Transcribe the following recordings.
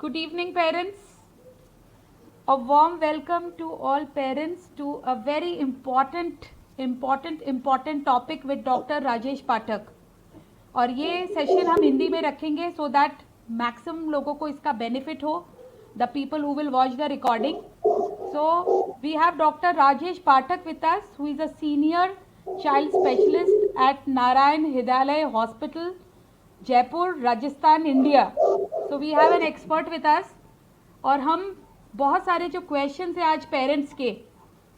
Good evening, parents. A warm welcome to all parents to a very important topic with Dr. Rajesh Pathak. और ये session हम हिंदी में रखेंगे so that maximum लोगों को इसका बेनिफिट हो, the people who will watch the recording. So we have Dr. Rajesh Pathak with us, who is a senior child specialist at Narayan Hridayalaya Hospital, Jaipur, Rajasthan, India. So we have an expert with us. और हम बहुत सारे जो question है आज parents के.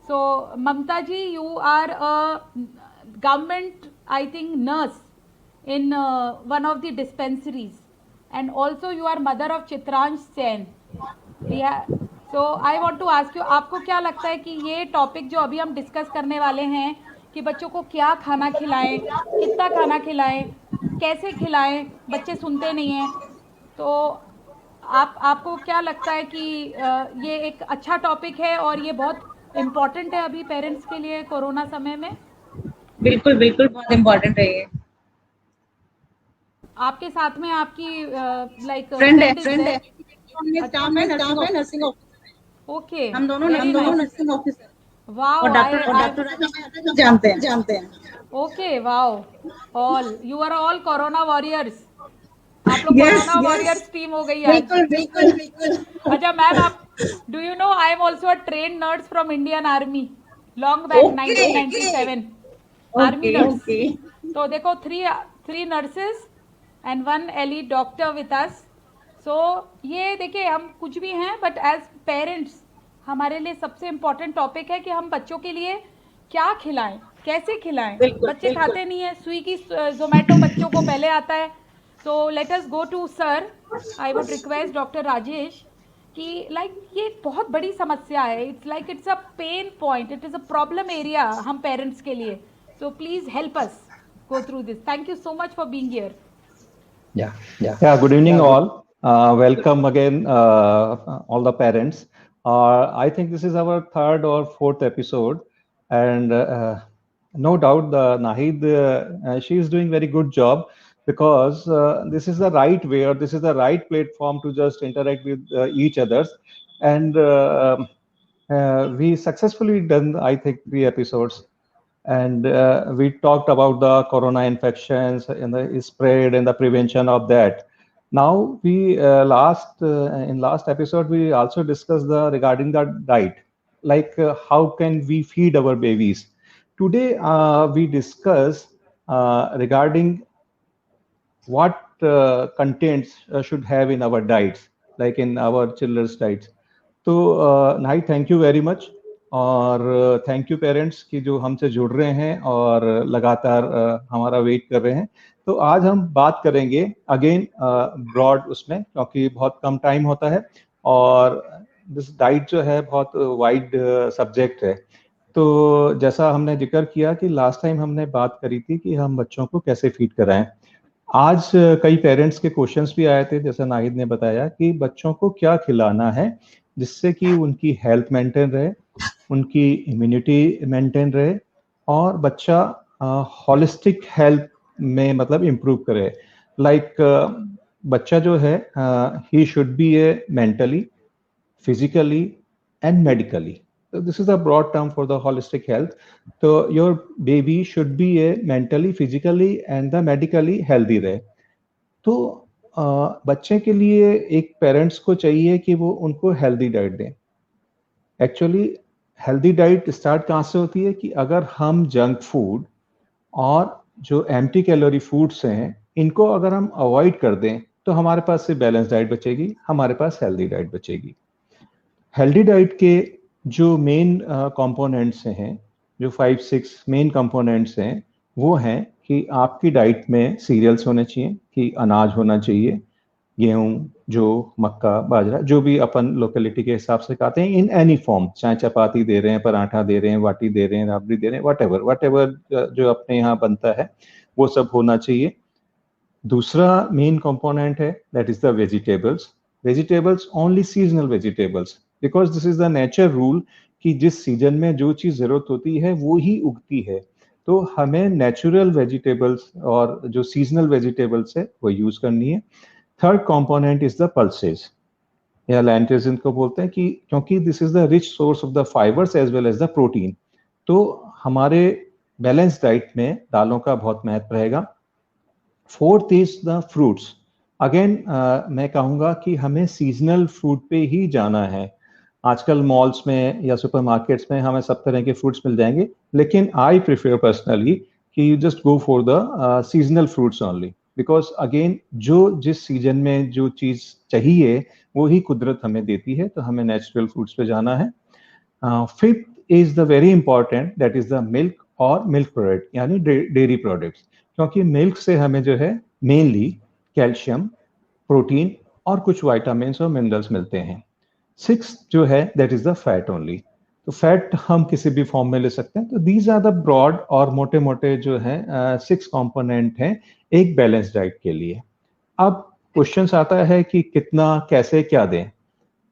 So Mamta ji, you are a government I think nurse in one of the dispensaries, and also you are mother of Chitransh Sen. So I want to ask you, आपको क्या लगता है कि ये टॉपिक जो अभी हम डिस्कस करने वाले हैं कि बच्चों को क्या खाना खिलाएं, कितना खाना खिलाएं, कैसे खिलाएं, बच्चे सुनते नहीं हैं, तो आपको क्या लगता है कि ये एक अच्छा टॉपिक है और ये बहुत इम्पोर्टेंट है अभी पेरेंट्स के लिए कोरोना समय में? बिल्कुल बिल्कुल बहुत इम्पोर्टेंट है ये. आपके साथ में आपकी लाइक फ्रेंड है स्टाफ है नर्सिंग ऑफिसर. ओके, हम दोनों नर्सिंग ऑफिसर. वाओ, और डॉक्टर राजा जानते हैं. Okay, wow, all you are all corona warriors. आप लोग कोरोना वॉरियर्स टीम हो गई आज. बिल्कुल. अच्छा मैम, आप do you know I am also a train nurse from Indian army long back 1997 army nurse. तो देखो, three nurses and one ally doctor with us. So ये देखिए, हम कुछ भी हैं बट एज पेरेंट्स हमारे लिए सबसे इम्पोर्टेंट टॉपिक है कि हम बच्चों के लिए क्या खिलाएं, कैसे खिलाएं. बच्चे खाते नहीं है. स्विगी जोमेटो बच्चों को पहले आता है. So let us go to sir. I would request doctor Rajesh कि लाइक ये बहुत बड़ी समस्या है. It's a pain point, it is a problem area हम पेरेंट्स के लिए. So please help us go through this. Thank you so much for being here. Yeah. Good evening, all. Welcome again, all the parents. I think this is our third or fourth episode, and no doubt Nahid, she is doing very good job, because this is the right way, or this is the right platform to just interact with each others. And we successfully done, I think, 3 episodes. And we talked about the corona infections and the spread and the prevention of that. Now we in last episode we also discussed regarding the diet, like how can we feed our babies. Today we discuss regarding what contents should have in our diets, like in our children's diets. तो नाई, thank you very much. और thank you parents कि जो हमसे जुड़ रहे हैं और लगातार हमारा वेट कर रहे हैं. तो आज हम बात करेंगे अगेन ब्रॉड उसमें, क्योंकि बहुत कम टाइम होता है और दिस डाइट जो है बहुत वाइड सब्जेक्ट है. तो जैसा हमने जिक्र किया कि लास्ट टाइम हमने बात करी थी कि हम बच्चों को कैसे फीड कराएं. आज कई पेरेंट्स के क्वेश्चंस भी आए थे, जैसा नाहिद ने बताया, कि बच्चों को क्या खिलाना है जिससे कि उनकी हेल्थ मेंटेन रहे, उनकी इम्यूनिटी मेंटेन रहे और बच्चा होलिस्टिक हेल्थ में मतलब इम्प्रूव करे. लाइक बच्चा जो है he should be A mentally, physically and medically. This is a broad term for the holistic health. So your baby should be a mentally, physically and the medically healthy रहे. तो बच्चे के लिए एक पेरेंट्स को चाहिए कि वो उनको हेल्दी डाइट दें. एक्चुअली हेल्दी डाइट स्टार्ट कहाँ से होती है कि अगर हम जंक फूड और जो एम्प्टी कैलोरी फूड्स हैं इनको अगर हम अवॉइड कर दें तो हमारे पास से बैलेंस डाइट बचेगी, हमारे पास हेल्दी डाइट बचेगी. हेल्दी डाइट के जो मेन कंपोनेंट्स हैं, जो 5-6 मेन कंपोनेंट्स हैं, वो हैं कि आपकी डाइट में सीरियल्स होने चाहिए, कि अनाज होना चाहिए, गेहूं, जो मक्का, बाजरा, जो भी अपन लोकेलिटी के हिसाब से खाते हैं, इन एनी फॉर्म, चाहे चपाती दे रहे हैं, पराठा दे रहे हैं, वाटी दे रहे हैं, राबड़ी दे रहे हैं, वट जो अपने यहाँ बनता है वो सब होना चाहिए. दूसरा मेन कंपोनेंट है, that is the vegetables only seasonal vegetables, because this is the nature rule कि जिस सीजन में जो चीज जरूरत होती है वो ही उगती है. तो हमें नेचुरल वेजिटेबल्स और जो सीजनल वेजिटेबल्स है वो यूज करनी है. Third component is the pulses. या लेंटिल्स इनको बोलते हैं, कि क्योंकि this is the rich source of the fibres as well as the protein. तो हमारे बैलेंस डाइट में दालों का बहुत महत्व रहेगा। Fourth is the fruits. Again मैं कहूँगा कि हमें सीजनल फ्रूट पे ही जाना है। आजकल मॉल्स में या सुपरमार्केट्स में हमें सब तरह के फ्रूट्स मिल जाएंगे, लेकिन आई प्रिफर पर्सनली कि you just go for the seasonal fruits only, because again जो जिस सीजन में जो चीज़ चाहिए वो ही कुदरत हमें देती है, तो हमें नेचुरल फ्रूट्स पे जाना है। Fifth is the very important, that is the milk और मिल्क प्रोडक्ट, यानी डेयरी प्रोडक्ट्स, क्योंकि मिल्क से हमें जो है मेनली कैल्शियम, प्रोटीन और कुछ विटामिन्स और मिनरल्स मिलते हैं। सिक्स जो है that is the fat only. तो फैट हम किसी भी फॉर्म में ले सकते हैं। तो दीज आर द ब्रॉड और मोटे मोटे जो है 6 कंपोनेंट हैं एक बैलेंस डाइट के लिए। अब क्वेश्चन आता है कि कितना, कैसे, क्या दें।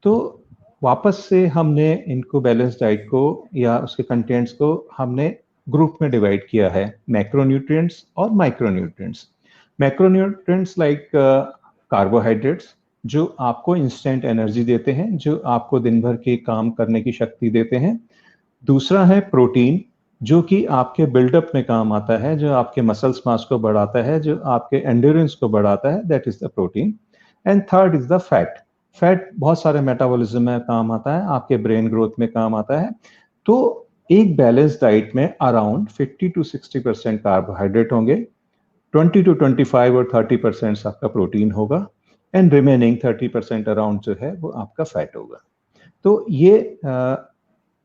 तो वापस से हमने इनको बैलेंस डाइट को या उसके कंटेंट्स को हमने ग्रुप में डिवाइड किया है, मैक्रोन्यूट्रिएंट्स और माइक्रोन्यूट्रिएंट्स। मैक्रोन्यूट्रिएंट्स लाइक कार्बोहाइड्रेट्स जो आपको इंस्टेंट एनर्जी देते हैं, जो आपको दिन भर के काम करने की शक्ति देते हैं। दूसरा है प्रोटीन, जो कि आपके बिल्डअप में काम आता है, जो आपके मसल्स मास को बढ़ाता है, जो आपके एंड्योरेंस को बढ़ाता है, that is the protein. And third is the fat. Fat बहुत सारे मेटाबॉलिज्म में काम आता है, आपके ब्रेन ग्रोथ में काम आता है। तो एक बैलेंस डाइट में अराउंड 50 to 60% कार्बोहाइड्रेट होंगे, 20 to 25 और 30% आपका प्रोटीन होगा, एंड रिमेनिंग 30% अराउंड जो है वो आपका फैट होगा। तो ये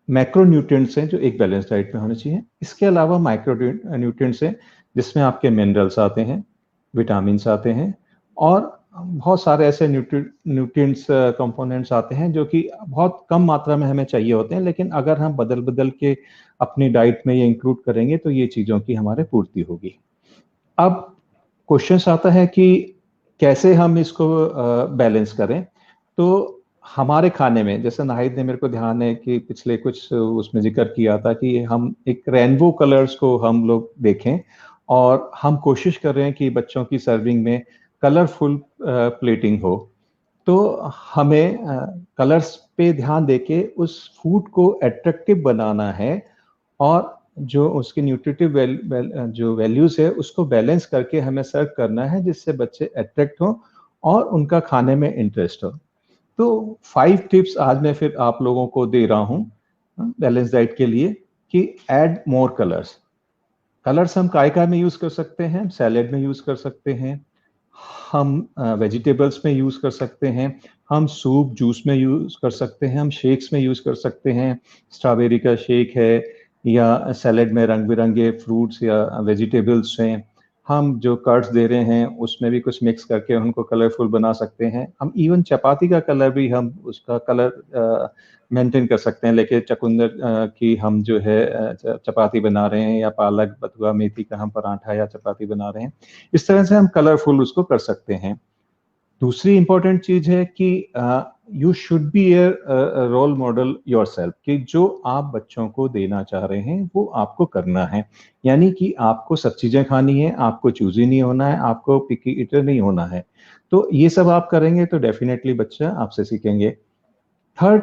मैक्रोन्यूट्रिएंट्स हैं जो एक बैलेंस डाइट में होने चाहिए। इसके अलावा माइक्रो न्यूट्रिएंट्स हैं जिसमें आपके मिनरल्स आते हैं, विटामिन्स आते हैं, और बहुत सारे ऐसे न्यूट्रिएंट्स कंपोनेंट्स आते हैं जो कि बहुत कम मात्रा में हमें चाहिए होते हैं, लेकिन अगर हम बदल बदल के अपनी डाइट में ये इंक्लूड करेंगे तो ये चीज़ों की हमारे पूर्ति होगी। अब क्वेश्चन आता है कि कैसे हम इसको बैलेंस करें। तो हमारे खाने में, जैसे नाहिद ने, मेरे को ध्यान है कि पिछले कुछ उसमें जिक्र किया था कि हम एक रेनबो कलर्स को हम लोग देखें, और हम कोशिश कर रहे हैं कि बच्चों की सर्विंग में कलरफुल प्लेटिंग हो। तो हमें कलर्स पे ध्यान देके उस फूड को अट्रैक्टिव बनाना है, और जो उसके न्यूट्रिटिव जो वैल्यूज है उसको बैलेंस करके हमें सर्व करना है, जिससे बच्चे अट्रैक्ट हो और उनका खाने में इंटरेस्ट हो। तो 5 टिप्स आज मैं फिर आप लोगों को दे रहा हूँ बैलेंस डाइट के लिए, कि ऐड मोर कलर्स। कलर्स हम काय में यूज कर सकते हैं, सैलेड में यूज कर सकते हैं, हम वेजिटेबल्स में यूज कर सकते हैं, हम सूप जूस में यूज कर सकते हैं, हम शेक्स में यूज कर सकते हैं। स्ट्रॉबेरी का शेक है, या सैलेड में रंग बिरंगे फ्रूट्स या वेजिटेबल्स हैं। हम जो कर्ड्स दे रहे हैं उसमें भी कुछ मिक्स करके उनको कलरफुल बना सकते हैं। हम इवन चपाती का कलर भी हम उसका कलर मेंटेन कर सकते हैं, लेके चकुंदर की हम जो है चपाती बना रहे हैं, या पालक, बथुआ, मेथी का हम पराठा या चपाती बना रहे हैं। इस तरह से हम कलरफुल उसको कर सकते हैं। दूसरी इंपॉर्टेंट चीज है कि you should be a role model yourself, कि जो आप बच्चों को देना चाह रहे हैं वो आपको करना है। यानी कि आपको सब चीजें खानी है, आपको चूजी नहीं होना है, आपको पिकी ईटर नहीं होना है। तो ये सब आप करेंगे तो डेफिनेटली बच्चा आपसे सीखेंगे। थर्ड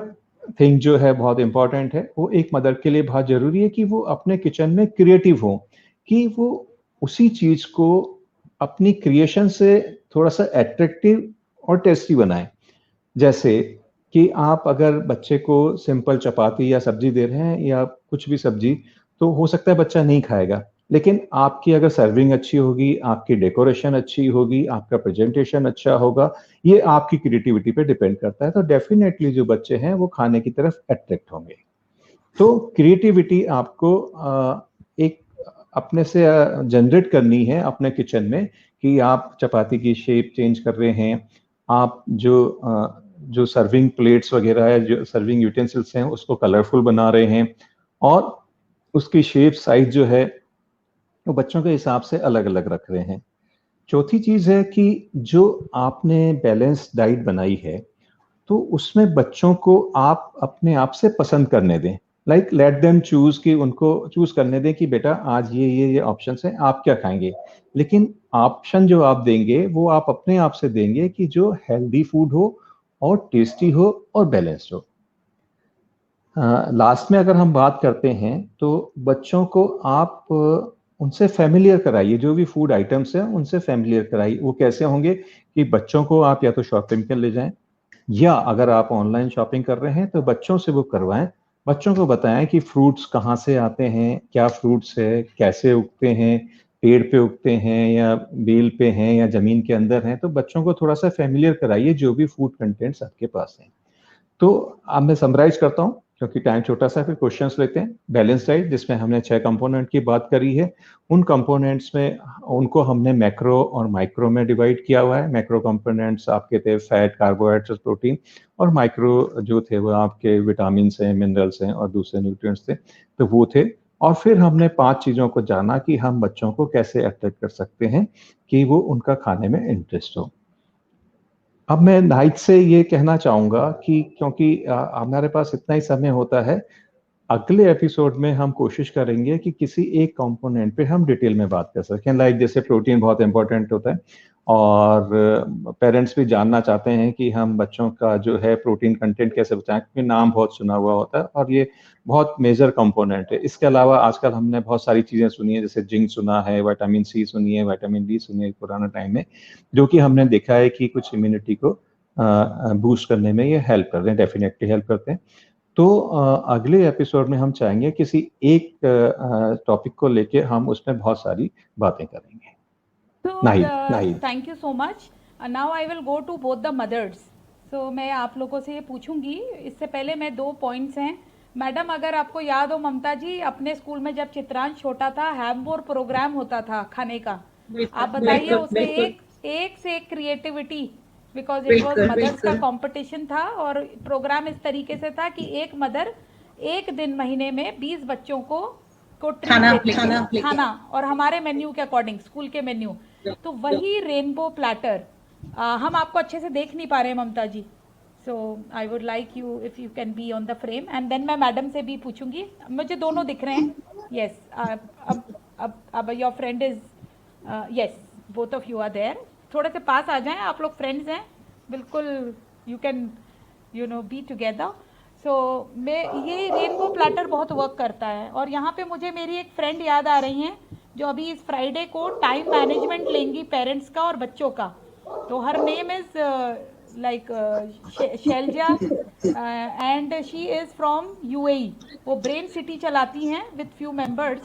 थिंग जो है बहुत इंपॉर्टेंट है, वो एक मदर के लिए बहुत जरूरी है कि वो अपने किचन में क्रिएटिव हो, कि वो उसी चीज को अपनी क्रिएशन से थोड़ा सा अट्रैक्टिव और टेस्टी बनाए। जैसे कि आप अगर बच्चे को सिंपल चपाती या सब्जी दे रहे हैं, या कुछ भी सब्जी, तो हो सकता है बच्चा नहीं खाएगा, लेकिन आपकी अगर सर्विंग अच्छी होगी, आपकी डेकोरेशन अच्छी होगी, आपका प्रेजेंटेशन अच्छा होगा, ये आपकी क्रिएटिविटी पे डिपेंड करता है, तो डेफिनेटली जो बच्चे हैं वो खाने की तरफ अट्रैक्ट होंगे। तो क्रिएटिविटी आपको एक अपने से जनरेट करनी है अपने किचन में, कि आप चपाती की शेप चेंज कर रहे हैं, आप जो सर्विंग प्लेट्स वगैरह है, जो सर्विंग यूटेंसिल्स हैं, उसको कलरफुल बना रहे हैं, और उसकी शेप साइज जो है वो बच्चों के हिसाब से अलग अलग रख रहे हैं। चौथी चीज है कि जो आपने बैलेंस डाइट बनाई है, तो उसमें बच्चों को आप अपने आप से पसंद करने दें। लाइक लेट देम चूज, कि उनको चूज करने दें कि बेटा आज ये ऑप्शंस हैं, आप क्या खाएंगे। लेकिन ऑप्शन जो आप देंगे वो आप अपने आप से देंगे कि जो हेल्दी फूड हो और टेस्टी हो और बैलेंस्ड हो। लास्ट में अगर हम बात करते हैं तो बच्चों को आप उनसे फैमिलियर कराइए, जो भी फूड आइटम्स हैं उनसे फैमिलियर कराइए। वो कैसे होंगे कि बच्चों को आप या तो शॉपिंग पे ले जाएं, या अगर आप ऑनलाइन शॉपिंग कर रहे हैं तो बच्चों से वो करवाएं। बच्चों को बताएं कि फ्रूट्स कहाँ से आते हैं, क्या फ्रूट्स है, कैसे उगते हैं, पेड़ पे उगते हैं या बेल पे हैं या जमीन के अंदर हैं। तो बच्चों को थोड़ा सा फैमिलियर कराइए जो भी फूड कंटेंट्स आपके पास हैं। तो अब मैं समराइज करता हूँ क्योंकि टाइम छोटा सा, फिर क्वेश्चंस लेते हैं। बैलेंस डाइट, जिसमें हमने 6 कंपोनेंट की बात करी है। उन कंपोनेंट्स में उनको हमने मैक्रो और माइक्रो में डिवाइड किया हुआ है। मैक्रो कंपोनेंट्स आपके थे फैट, कार्बोहाइड्रेट्स, प्रोटीन, और माइक्रो जो थे वो आपके विटामिन हैं, मिनरल्स हैं और दूसरे न्यूट्रिएंट्स थे, तो वो थे। और फिर हमने 5 चीजों को जाना कि हम बच्चों को कैसे अट्रैक्ट कर सकते हैं कि वो उनका खाने में इंटरेस्ट हो। अब मैं नाइट से ये कहना चाहूंगा कि क्योंकि हमारे पास इतना ही समय होता है, अगले एपिसोड में हम कोशिश करेंगे कि किसी एक कंपोनेंट पे हम डिटेल में बात कर सकें। लाइक जैसे प्रोटीन बहुत इंपॉर्टेंट होता है और पेरेंट्स भी जानना चाहते हैं कि हम बच्चों का जो है प्रोटीन कंटेंट कैसे बताएं, क्योंकि नाम बहुत सुना हुआ होता है और ये बहुत मेजर कंपोनेंट है। इसके अलावा आजकल हमने बहुत सारी चीजें सुनी है, जैसे जिंक सुना है, विटामिन सी सुनी है, विटामिन डी सुनी है पुराना टाइम में, जो कि हमने देखा है कि कुछ इम्यूनिटी को बूस्ट करने में ये हेल्प करते हैं, डेफिनेटली हेल्प करते हैं। तो अगले एपिसोड में हम चाहेंगे किसी एक टॉपिक को लेके हम उसमें बहुत सारी बातें करेंगे। So thank you so much. Now I will go to both the mothers. So मैं आप लोगों से ये पूछूंगी, इससे पहले मैं 2 पॉइंट्स हैं। मैडम, अगर आपको याद हो, ममता जी, अपने स्कूल में जब चित्रांश छोटा था, हैम्बोर प्रोग्राम होता था खाने का, आप बताइए उसमें एक से एक creativity, because it was mothers का कंपटीशन था और प्रोग्राम इस तरीके से था कि एक मदर एक दिन महीने में 20 बच्चों को खाना और हमारे मेन्यू के अकॉर्डिंग, स्कूल के मेन्यू। तो वही रेनबो प्लेटर हम आपको अच्छे से देख नहीं पा रहे हैं Mamta ji, so I would like you if you can be on the frame, and then मैं मैडम से भी पूछूंगी। मुझे दोनों दिख रहे हैं, यस। अब your friend is, yes, both of you are there. थोड़े से पास आ जाएं, आप लोग फ्रेंड्स हैं बिल्कुल, यू कैन बी टुगेदर। सो मैं ये रेनबो प्लेटर बहुत वर्क करता है। और यहाँ पे मुझे मेरी एक फ्रेंड याद आ रही हैं जो अभी इस फ्राइडे को टाइम मैनेजमेंट लेंगी पेरेंट्स का और बच्चों का। तो her name is like Shailaja and she is from UAE. वो ब्रेन सिटी चलाती हैं विद फ्यू मेंबर्स।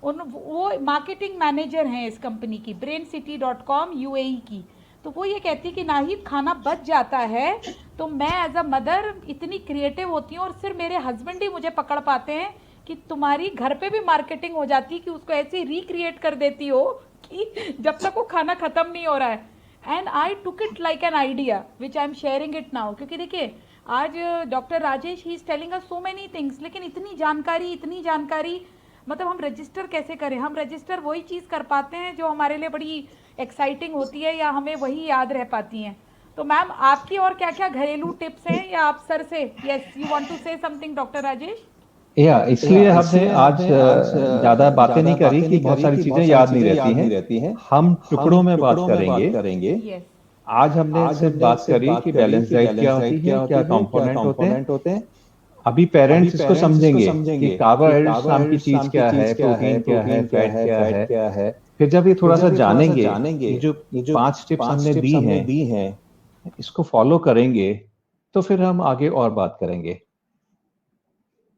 वो मार्केटिंग मैनेजर हैं इस कंपनी की, braincity.com यूएई की। तो वो ये कहती कि नाहिद, खाना बच जाता है तो मैं एज अ मदर इतनी क्रिएटिव होती हूँ और सिर्फ मेरे हस्बैंड ही मुझे पकड़ पाते हैं कि तुम्हारी घर पे भी मार्केटिंग हो जाती है कि उसको ऐसे रिक्रिएट कर देती हो कि जब तक वो खाना ख़त्म नहीं हो रहा है। And I took it like an idea which I am sharing it now, क्योंकि देखिए आज doctor Rajesh he is telling us so many things, लेकिन इतनी जानकारी, मतलब हम रजिस्टर कैसे करें? हम रजिस्टर वही चीज़ कर पाते हैं जो हमारे लिए बड़ी एक्साइटिंग होती है या हमें वही याद रह पाती हैं। तो मैम, आपकी और क्या क्या घरेलू टिप्स हैं, या आप सर से, yes, you want to say something doctor Rajesh? इसलिए हमने आज ज्यादा बातें नहीं करी कि बहुत सारी चीजें याद नहीं रहती हैं। हम टुकड़ों में बात करेंगे। यस, आज हमने सिर्फ बात करी कि बैलेंस डाइट क्या होती है, क्या कंपोनेंट होते हैं। अभी पेरेंट्स इसको समझेंगे कि कार्बोहाइड्रेट्स नाम की चीज क्या है, प्रोटीन क्या है, फैट क्या है। फिर जब ये थोड़ा सा जानेंगे, जो 5 टिप्स हमने दी हैं, इसको फॉलो करेंगे तो फिर हम आगे और बात करेंगे।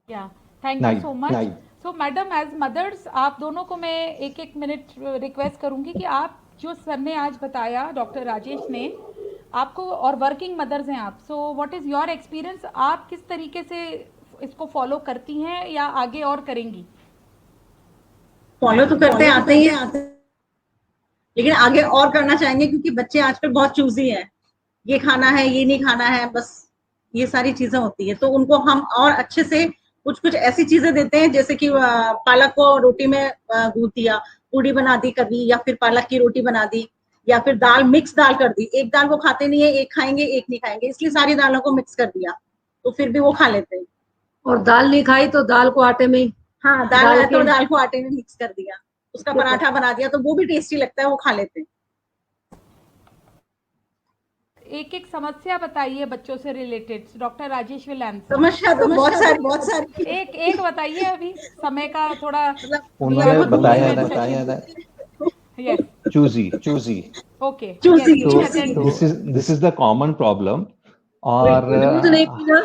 या thank you so much. So madam, as mothers, आप दोनों को मैं एक मिनट रिक्वेस्ट करूंगी कि आप जो सर ने आज बताया, डॉक्टर राजेश ने आपको, और वर्किंग मदर्स हैं आप, so what is your experience? आप किस तरीके से इसको फॉलो करती हैं या आगे और करेंगी? फॉलो तो करते आते ही हैं, लेकिन आगे और करना चाहेंगे क्योंकि बच्चे आजकल बहुत चूजी हैं। ये खाना है, ये नहीं खाना है, बस ये सारी चीजें होती है। तो उनको हम और अच्छे से कुछ ऐसी चीजें देते हैं, जैसे कि पालक को रोटी में गूंथ दिया, पूड़ी बना दी कभी, या फिर पालक की रोटी बना दी, या फिर दाल, मिक्स दाल कर दी। एक दाल वो खाते नहीं है, एक खाएंगे एक नहीं खाएंगे, इसलिए सारी दालों को मिक्स कर दिया तो फिर भी वो खा लेते हैं। और दाल नहीं खाई तो दाल को आटे में, हाँ, दाल को आटे में मिक्स कर दिया, उसका पराठा बना दिया, तो वो भी टेस्टी लगता है, वो खा लेते हैं। एक एक समस्या बताइए बच्चों से related. Doctor Rajesh will answer. समस्या तो बहुत सारी एक बताइए, अभी समय का थोड़ा. उन्होंने बताया ना यस. चूजी. ओके. Choosy. तो this is the common problem. और दूध नहीं पीना,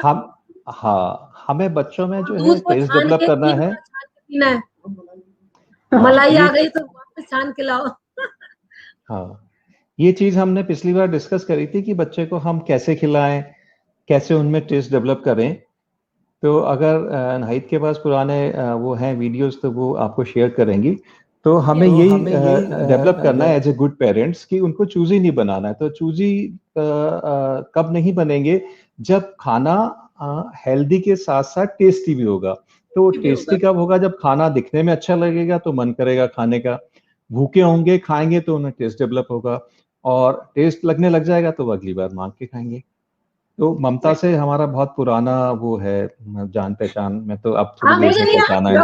हमें बच्चों में जो है दूध को टेस्ट छान डेवलप के करना है. पीना है. मलाई आ गई तो वापस छान के लाओ. हाँ, ये चीज हमने पिछली बार डिस्कस करी थी कि बच्चे को हम कैसे खिलाएं, कैसे उनमें टेस्ट डेवलप करें. तो अगर नाहिद के पास पुराने वो हैं वीडियोस तो वो आपको शेयर करेंगी. तो हमें यही डेवलप करना है एज ए गुड पेरेंट्स कि उनको चूजी नहीं बनाना है. तो चूजी कब नहीं बनेंगे, जब खाना हेल्दी के साथ साथ टेस्टी भी होगा. तो टेस्टी कब होगा, जब खाना दिखने में अच्छा लगेगा तो मन करेगा खाने का. भूखे होंगे, खाएंगे तो उन्हें टेस्ट डेवलप होगा, और टेस्ट लगने लग जाएगा तो वो अगली बार मांग के खाएंगे. तो ममता से हमारा बहुत पुराना वो है जान पहचान में. तो अब थोड़ी देर से पहचाना है.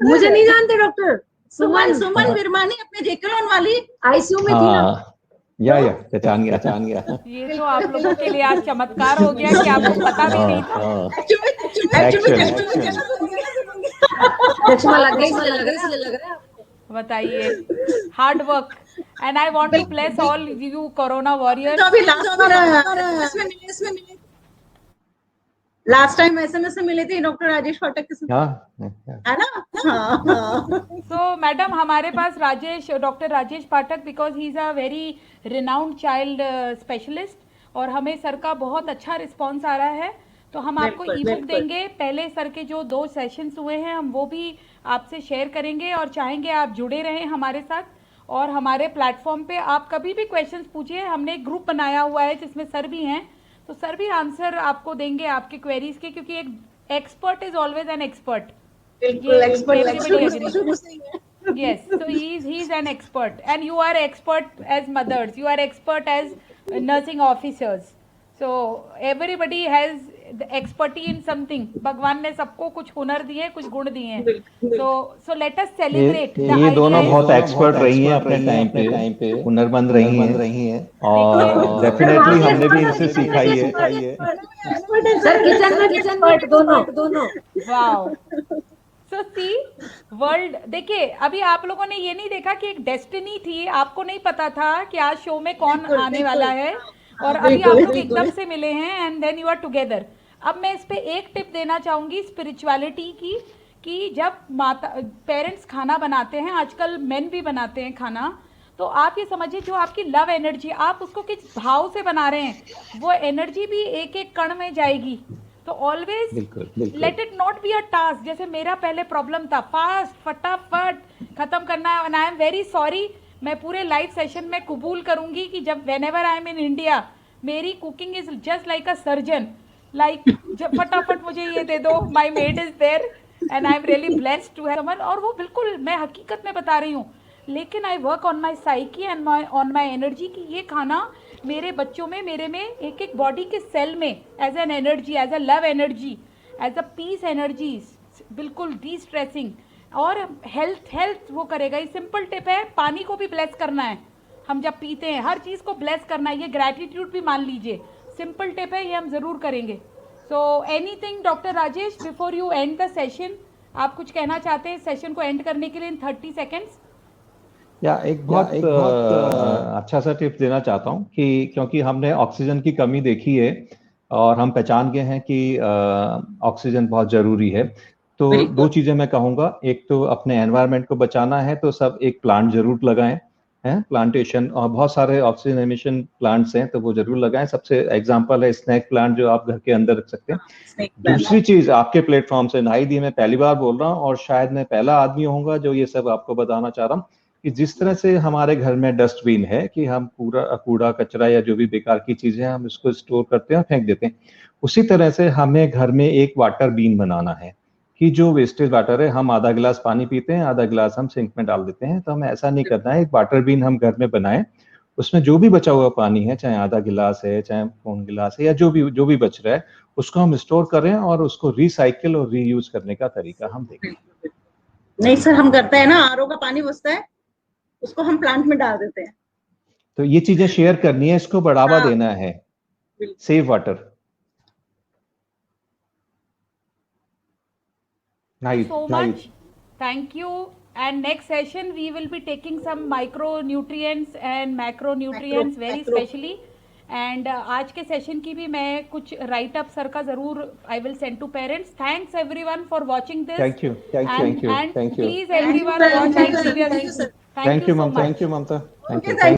मुझे नहीं जानते डॉक्टर. सुमन विरमानी अपने जेकलॉन वाली आईसीयू में थी ना. या पहचान गया. ये तो आप लोगों के लिए आज चमत्कार हो गया कि आपको पता भी नहीं था. चश्मा लग गया. बताइए. Hard work. And I want to bless all you corona warriors. तो अभी लास्ट टाइम एसएमएस से मिले थे डॉक्टर राजेश पाठक के साथ, है ना. So मैडम, हमारे पास doctor Rajesh Pathak, because he is a very renowned child specialist, और हमें सर का बहुत अच्छा रिस्पॉन्स आ रहा है. तो हम आपको ई बुक देंगे. पहले सर के जो 2 सेशंस हुए हैं हम वो भी आपसे शेयर करेंगे, और चाहेंगे आप जुड़े रहें हमारे साथ. और हमारे प्लेटफॉर्म पे आप कभी भी क्वेश्चंस पूछिए. हमने एक ग्रुप बनाया हुआ है जिसमें सर भी हैं, तो सर भी आंसर आपको देंगे आपके क्वेरीज के, क्योंकि एक expert is always an expert. Yes, so he's an expert, and you are expert as mothers, you are expert as nursing officers, so everybody has the expertise in something. भगवान ने सबको कुछ हुनर दिए, कुछ गुण दिए हैं. so let us celebrate. ये दोनों बहुत एक्सपर्ट रही हैं अपने टाइम पे, हुनरमंद रही हैं, और डेफिनेटली हमने भी इनसे सीखा ही है. सर किचन में एक्सपर्ट दोनों. वाओ. So see, वर्ल्ड देखिए, अभी आप लोगों ने ये नहीं देखा कि एक डेस्टिनी थी, आपको नहीं पता था कि आज शो में कौन आने वाला है, और अभी आप लोग एकदम से मिले हैं, and then you are together. अब मैं इस पे एक टिप देना चाहूँगी स्पिरिचुअलिटी की, कि जब पेरेंट्स खाना बनाते हैं, आजकल मेन भी बनाते हैं खाना, तो आप ये समझिए जो आपकी लव एनर्जी, आप उसको किस भाव से बना रहे हैं, वो एनर्जी भी एक एक कण में जाएगी. तो always let it not be a task. जैसे मेरा पहले प्रॉब्लम था, फास्ट फटाफट खत्म करना है. And I am very sorry, मैं पूरे लाइव सेशन में कबूल करूंगी कि जब whenever I am in India, मेरी cooking is just like a surgeon. Like जब फटाफट मुझे ये दे दो, my maid is there, and I am really blessed to have someone. और वो बिल्कुल मैं हकीकत में बता रही हूँ, लेकिन I work on my psyche and on my energy, कि ये खाना मेरे बच्चों में, मेरे में, एक एक बॉडी के सेल में as an energy, as a love energy, as a peace energy, बिल्कुल डी स्ट्रेसिंग, और हेल्थ वो करेगा. ये सिंपल टिप है. पानी को भी ब्लेस करना है. हम जब पीते हैं हर चीज़ को ब्लेस करना है. ये ग्रैटिट्यूड भी मान लीजिए, सिंपल टिप है, ये हम ज़रूर करेंगे. So anything doctor Rajesh, before you and the session, आप कुछ कहना चाहते हैं सेशन को एंड करने के लिए इन 30 सेकेंड्स? एक बहुत अच्छा सा टिप देना चाहता हूँ कि क्योंकि हमने ऑक्सीजन की कमी देखी है और हम पहचान गए हैं कि ऑक्सीजन बहुत जरूरी है. तो 2 चीजें मैं कहूँगा. एक तो अपने एनवायरनमेंट को बचाना है, तो सब एक प्लांट जरूर लगाएं, हैं प्लांटेशन, और बहुत सारे ऑक्सीजन एमिशन प्लांट्स हैं तो वो जरूर लगाएं. सबसे एग्जांपल है स्नेक प्लांट जो आप घर के अंदर रख सकते हैं. दूसरी चीज आपके प्लेटफॉर्म से, नाहिद, मैं पहली बार बोल रहा हूँ और शायद मैं पहला आदमी होऊंगा जो ये सब आपको बताना चाह रहा हूँ, कि जिस तरह से हमारे घर में डस्टबिन है कि हम पूरा कूड़ा कचरा या जो भी बेकार की चीजें हम इसको स्टोर करते हैं और फेंक देते हैं, उसी तरह से हमें घर में एक वाटर बीन बनाना है कि जो वेस्टेज वाटर है, हम आधा गिलास पानी पीते हैं, आधा गिलास हम सिंक में डाल देते हैं, तो हमें ऐसा नहीं करना है. एक वाटर बीन हम घर में बनाएं, उसमें जो भी बचा हुआ पानी है, चाहे आधा गिलास है, चाहे पौन गिलास है, या जो भी बच रहा है, उसको हम स्टोर करें और उसको रिसाइकिल और रीयूज करने का तरीका हम देखें. नहीं सर, हम करते हैं ना, आरओ का पानी बचता है, उसको हम प्लांट में डाल देते हैं. तो ये चीजें शेयर करनी है, इसको बढ़ावा हाँ। देना है. Save water. Thank you so much. Thank you. And next session we will be taking some micronutrients and macronutrients very macro. specially. And आज के सेशन की भी मैं कुछ राइट अप सर का जरूर I will send to parents. Thanks everyone for watching this. Thank you. And please Thank you, everyone sir. watch Thank you, our sir. previous. Thank you, so Mamta. much. Thank you, Mamta. Thank Okay, you. thank